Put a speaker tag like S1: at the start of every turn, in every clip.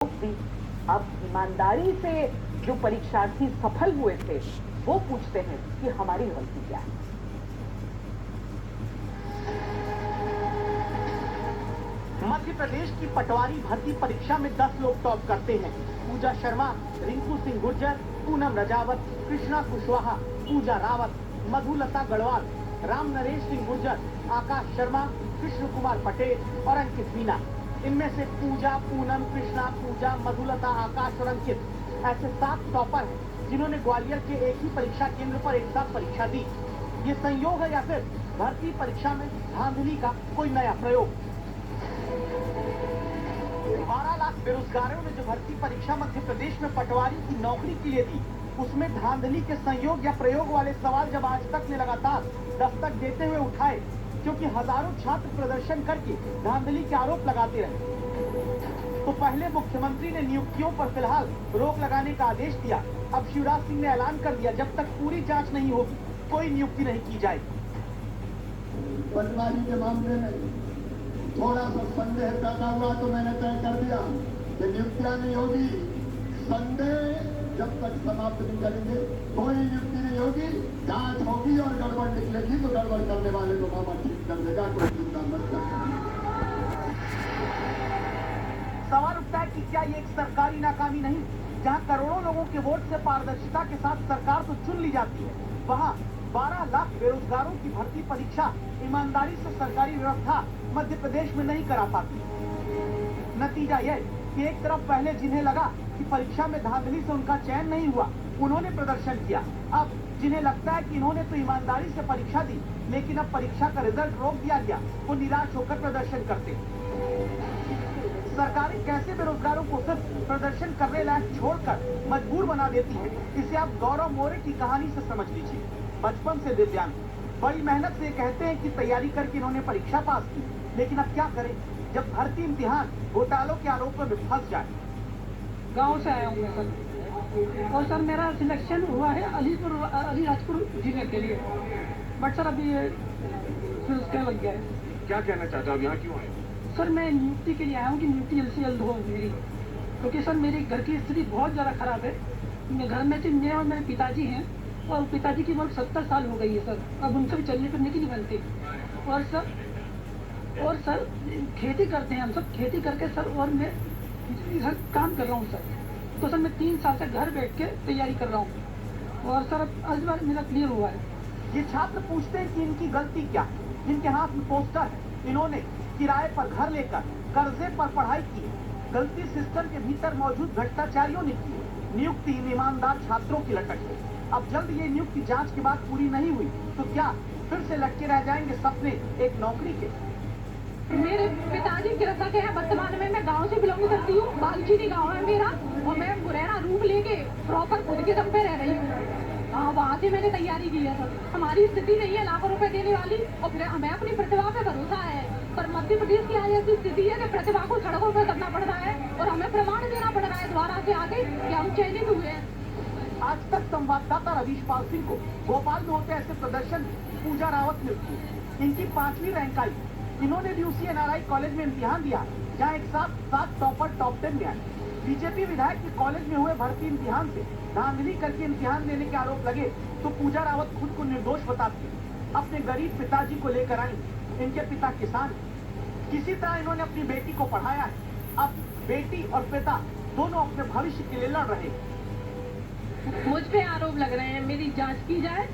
S1: भी। अब ईमानदारी से जो परीक्षार्थी सफल हुए थे वो पूछते हैं कि हमारी गलती क्या है। मध्य प्रदेश की पटवारी भर्ती परीक्षा में 10 लोग टॉप करते हैं। पूजा शर्मा, रिंकू सिंह गुर्जर, पूनम रजावत, कृष्णा कुशवाहा, पूजा रावत, मधुलता गढ़वाल, राम नरेश सिंह गुर्जर, आकाश शर्मा, कृष्ण कुमार पटेल और अंकित मीना। इनमें से पूजा, पूनम, कृष्णा, पूजा, मधुलता, आकाश और अंकित ऐसे 7 टॉपर हैं जिन्होंने ग्वालियर के एक ही परीक्षा केंद्र पर एक साथ परीक्षा दी। ये संयोग है या फिर भर्ती परीक्षा में धांधली का कोई नया प्रयोग? 12 लाख बेरोजगारों ने जो भर्ती परीक्षा मध्य प्रदेश में पटवारी की नौकरी के लिए दी, उसमें धांधली के संयोग या प्रयोग वाले सवाल जब आज तक ने लगातार दस्तक देते हुए उठाए, क्योंकि हजारों छात्र प्रदर्शन करके धांधली के आरोप लगाते रहे, तो पहले मुख्यमंत्री ने नियुक्तियों पर फिलहाल रोक लगाने का आदेश दिया। अब शिवराज सिंह ने ऐलान कर दिया, जब तक पूरी जांच नहीं होगी कोई नियुक्ति नहीं की जाएगी।
S2: पटवारी के मामले में थोड़ा सा संदेह पैदा हुआ तो मैंने तय कर दिया कि नियुक्तियां नहीं होगी। संदेह जब तक समाप्त नहीं करेंगे कोई नियुक्ति नहीं होगी। जांच होगी और गड़बड़ निकलेगी तो गड़बड़ करने वाले को मामा ठीक कर देगा, कोई चिंता मत करना।
S1: सवाल उठता है कि क्या ये एक सरकारी नाकामी नहीं? जहां करोड़ों लोगों के वोट से पारदर्शिता के साथ सरकार तो चुन ली जाती है, वहां 12 लाख बेरोजगारों की भर्ती परीक्षा ईमानदारी से सरकारी व्यवस्था मध्य प्रदेश में नहीं करा पाती। नतीजा यह कि एक तरफ पहले जिन्हें लगा कि परीक्षा में धांधली से उनका चयन नहीं हुआ, उन्होंने प्रदर्शन किया। अब जिन्हें लगता है कि इन्होंने तो ईमानदारी से परीक्षा दी लेकिन अब परीक्षा का रिजल्ट रोक दिया गया, वो निराश होकर प्रदर्शन करते। सरकारें कैसे बेरोजगारों को सिर्फ प्रदर्शन करने लायक छोड़कर मजबूर बना देती है, इसे आप गौरव मौर्य की कहानी से समझ लीजिए। बचपन से दिव्यांग, बड़ी मेहनत से कहते हैं कि तैयारी करके इन्होंने परीक्षा पास की, लेकिन अब क्या करें जब भर्ती इम्तिहान घोटालों के आरोपों में फंस जाए।
S3: गांव से आया हूँ मैं सर, और सर मेरा सिलेक्शन हुआ है अलीराजपुर जिले के लिए, बट सर अभी फिर उसके लग गया है।
S4: क्या कहना चाहते हो आप यहाँ क्यों आए?
S3: सर मैं नियुक्ति के लिए आया हूँ कि नियुक्ति जल्द से जल्द हो मेरी, क्योंकि सर मेरे घर की स्थिति बहुत ज़्यादा खराब है। घर में सिर्फ मैं और मेरे पिताजी हैं, और पिताजी की उम्र 70 साल हो गई है सर। अब उनसे भी चलने फिरने की नहीं बनती। और सर खेती करते हैं हम सब, खेती करके सर, और मैं सर काम कर रहा हूँ सर। तो सर मैं 3 साल से घर बैठ के तैयारी कर रहा हूँ, और सर अब इस बार मेरा क्लियर हुआ है।
S1: ये छात्र पूछते हैं कि इनकी गलती क्या है। जिनके हाथ में पोस्टर है, इन्होंने किराए पर घर लेकर कर्जे पर पढ़ाई की है। गलती सिस्टम के भीतर मौजूद भ्रष्टाचारियों ने की है। नियुक्ति ईमानदार छात्रों की लटक है। अब जल्द ये नियुक्ति जांच के बाद पूरी नहीं हुई तो क्या फिर से लटके रह जाएंगे सपने एक नौकरी के?
S5: मेरे पिताजी कृषक है। वर्तमान में मैं गांव से बिलोंग करती हूँ, बालचीनी गांव है मेरा, और मैं मुरैना रूप लेके प्रॉपर खुद के दम पे रह रही हूँ। हाँ, वहाँ से मैंने तैयारी की है सर। हमारी स्थिति नहीं है लाखों रुपए देने वाली, और हमें अपनी प्रतिभा पे भरोसा है, पर मध्य प्रदेश की आज ऐसी स्थिति है कि प्रतिभा को सड़कों पर करना पड़ रहा है, और हमें प्रमाण देना पड़ रहा है द्वारा से आगे कि हम चयनित हुए हैं।
S1: आज तक संवाददाता रवीश पाल सिंह को भोपाल में होते ऐसे प्रदर्शन पूजा रावत मिलती है। इनकी 5वीं रैंक आई। इन्होंने भी उसी NRI कॉलेज में इम्तिहान दिया जहाँ एक साथ 7 टॉपर टॉप 10 में आए। बीजेपी विधायक के कॉलेज में हुए भर्ती इम्तिहान से धांधली करके इम्तिहान देने के आरोप लगे तो पूजा रावत खुद को निर्दोष बताती है। अपने गरीब पिताजी को लेकर आई। इनके पिता किसान, किसी तरह इन्होंने अपनी बेटी को पढ़ाया है। अब बेटी और पिता दोनों अपने भविष्य के लिए लड़ रहे हैं।
S5: मुझ पे आरोप लग रहे हैं, मेरी जांच की जाए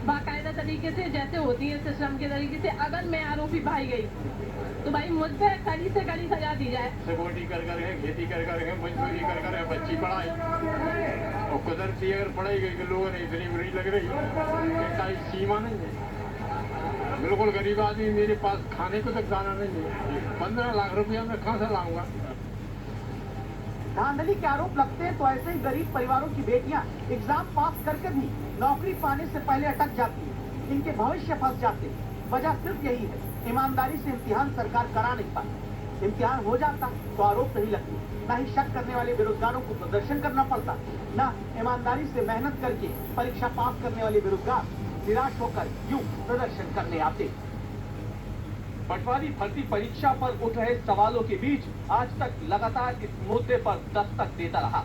S5: बाकायदा तरीके से, जैसे होती है सिस्टम के तरीके से। अगर मैं आरोपी पाई गई तो भाई मुझ पे कड़ी से कड़ी सजा दी जाए।
S4: सिक्योरिटी कर खेती कर मजदूरी कर बच्ची पढ़ाई, और कुदरती अगर पढ़ाई गई कि लोगों ने इतनी बुरी लग रही है, सीमा नहीं है। बिल्कुल गरीब आदमी, मेरे पास खाने को तक दाना नहीं है। 15 लाख रुपया मैं कहाँ से लाऊंगा?
S1: धांधली के आरोप लगते हैं तो ऐसे ही गरीब परिवारों की बेटियां एग्जाम पास करके भी नौकरी पाने से पहले अटक जाती हैं। इनके भविष्य फंस जाते हैं। वजह सिर्फ यही है, ईमानदारी से इम्तिहान सरकार करा नहीं पाती। इम्तिहान हो जाता तो आरोप नहीं लगते, न ही शक करने वाले बेरोजगारों को प्रदर्शन करना पड़ता, न ईमानदारी से मेहनत करके परीक्षा पास करने वाले बेरोजगार निराश होकर यूं प्रदर्शन करने आते।
S6: पटवारी भर्ती परीक्षा पर उठ रहे सवालों के बीच आज तक लगातार इस मुद्दे पर दस्तक देता रहा।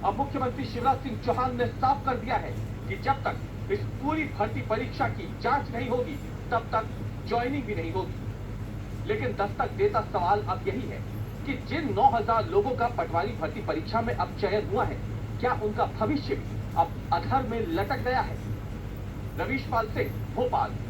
S6: अब मुख्यमंत्री शिवराज सिंह चौहान ने साफ कर दिया है कि जब तक इस पूरी भर्ती परीक्षा की जांच नहीं होगी तब तक ज्वाइनिंग भी नहीं होगी। लेकिन दस्तक देता सवाल अब यही है कि जिन 9000 लोगों का पटवारी भर्ती परीक्षा में अब चयन हुआ है, क्या उनका भविष्य भी अब अधर में लटक गया है? रवीश पाल सिंह, भोपाल।